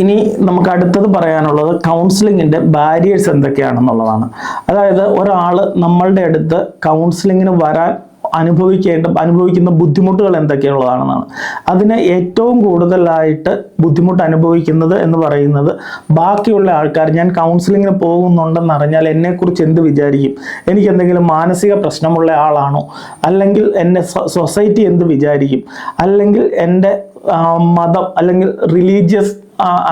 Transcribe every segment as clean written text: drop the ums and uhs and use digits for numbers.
ഇനി നമുക്ക് അടുത്തത് പറയാനുള്ളത് കൗൺസിലിങ്ങിൻ്റെ ബാരിയേഴ്സ് എന്തൊക്കെയാണെന്നുള്ളതാണ്. അതായത് ഒരാൾ നമ്മളുടെ അടുത്ത് കൗൺസിലിങ്ങിന് വരാൻ അനുഭവിക്കുന്ന ബുദ്ധിമുട്ടുകൾ എന്തൊക്കെയുള്ളതാണെന്നാണ്. അതിന് ഏറ്റവും കൂടുതലായിട്ട് ബുദ്ധിമുട്ട് അനുഭവിക്കുന്നത് എന്ന് പറയുന്നത് ബാക്കിയുള്ള ആൾക്കാർ, ഞാൻ കൗൺസിലിങ്ങിന് പോകുന്നുണ്ടെന്ന് അറിഞ്ഞാൽ എന്നെക്കുറിച്ച് എന്ത് വിചാരിക്കും, എനിക്ക് എന്തെങ്കിലും മാനസിക പ്രശ്നമുള്ള ആളാണോ, അല്ലെങ്കിൽ എൻ്റെ സൊസൈറ്റി എന്ത് വിചാരിക്കും, അല്ലെങ്കിൽ എൻ്റെ മതം അല്ലെങ്കിൽ റിലീജിയസ്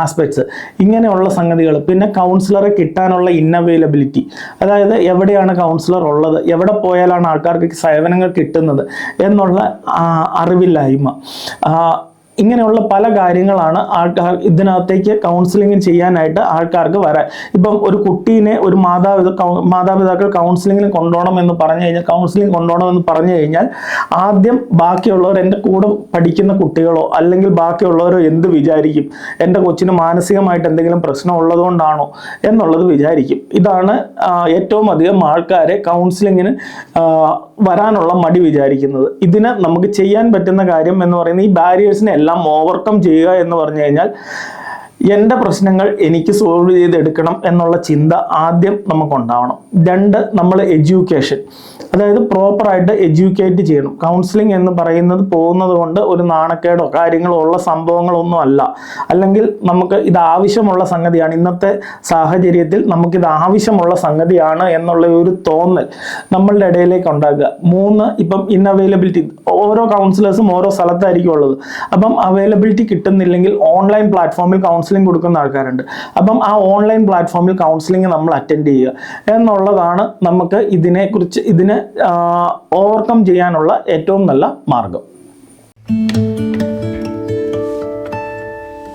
ആസ്പെക്ട്സ്, ഇങ്ങനെയുള്ള സംഗതികൾ. പിന്നെ കൗൺസിലറെ കിട്ടാനുള്ള ഇന്നവൈലബിലിറ്റി, അതായത് എവിടെയാണ് കൗൺസിലർ ഉള്ളത്, എവിടെ പോയാലാണ് ആൾക്കാർക്ക് സേവനങ്ങൾ കിട്ടുന്നത് എന്നുള്ള അറിവില്ലായ്മ, ഇങ്ങനെയുള്ള പല കാര്യങ്ങളാണ് ആൾക്കാർ ഇതിനകത്തേക്ക് കൗൺസിലിംഗ് ചെയ്യാനായിട്ട് ആൾക്കാർക്ക് വരാൻ. ഇപ്പം ഒരു കുട്ടീനെ ഒരു മാതാപിതാക്കൾ കൗൺസിലിങ്ങിന് കൊണ്ടുപോകണമെന്ന് പറഞ്ഞു കഴിഞ്ഞാൽ ആദ്യം ബാക്കിയുള്ളവർ, എൻ്റെ കൂടെ പഠിക്കുന്ന കുട്ടികളോ അല്ലെങ്കിൽ ബാക്കിയുള്ളവരോ എന്ത് വിചാരിക്കും, എൻ്റെ കൊച്ചിന് മാനസികമായിട്ട് എന്തെങ്കിലും പ്രശ്നം ഉള്ളതുകൊണ്ടാണോ എന്നുള്ളത് വിചാരിക്കും. ഇതാണ് ഏറ്റവും അധികം ആൾക്കാരെ കൗൺസിലിങ്ങിന് വരാനുള്ള മടി വിചാരിക്കുന്നത്. ഇതിന് നമുക്ക് ചെയ്യാൻ പറ്റുന്ന കാര്യം എന്ന് പറയുന്നത് ഈ ബാരിയേഴ്സിനെ എല്ലാം ഓവർകം ചെയ്യുക എന്ന് പറഞ്ഞു കഴിഞ്ഞാൽ, എൻ്റെ പ്രശ്നങ്ങൾ എനിക്ക് സോൾവ് ചെയ്തെടുക്കണം എന്നുള്ള ചിന്ത ആദ്യം നമുക്കുണ്ടാവണം. 2, നമ്മൾ എഡ്യൂക്കേഷൻ, അതായത് പ്രോപ്പറായിട്ട് എഡ്യൂക്കേറ്റ് ചെയ്യണം. കൗൺസിലിംഗ് എന്ന് പറയുന്നത് പോകുന്നത് കൊണ്ട് ഒരു നാണക്കേടോ കാര്യങ്ങളോ ഉള്ള സംഭവങ്ങളൊന്നും അല്ല. അല്ലെങ്കിൽ നമുക്ക് ഇത് ആവശ്യമുള്ള സംഗതിയാണ്, ഇന്നത്തെ സാഹചര്യത്തിൽ നമുക്കിത് ആവശ്യമുള്ള സംഗതിയാണ് എന്നുള്ള ഒരു തോന്നൽ നമ്മളുടെ ഇടയിലേക്ക് ഉണ്ടാക്കുക. 3, ഇപ്പം ഇൻഅവൈലബിലിറ്റി, ഓരോ കൗൺസിലേഴ്സും ഓരോ സ്ഥലത്തായിരിക്കും ഉള്ളത്. അപ്പം അവൈലബിലിറ്റി കിട്ടുന്നില്ലെങ്കിൽ ഓൺലൈൻ പ്ലാറ്റ്ഫോമിൽ കൗൺസിലിംഗ് കൊടുക്കുന്ന ആൾക്കാരുണ്ട്. അപ്പം ആ ഓൺലൈൻ പ്ലാറ്റ്ഫോമിൽ കൗൺസിലിംഗ് നമ്മൾ അറ്റൻഡ് ചെയ്യുക എന്നുള്ളതാണ് നമുക്ക് ഇതിനെ ഓവർകം ചെയ്യാനുള്ള ഏറ്റവും നല്ല മാർഗം.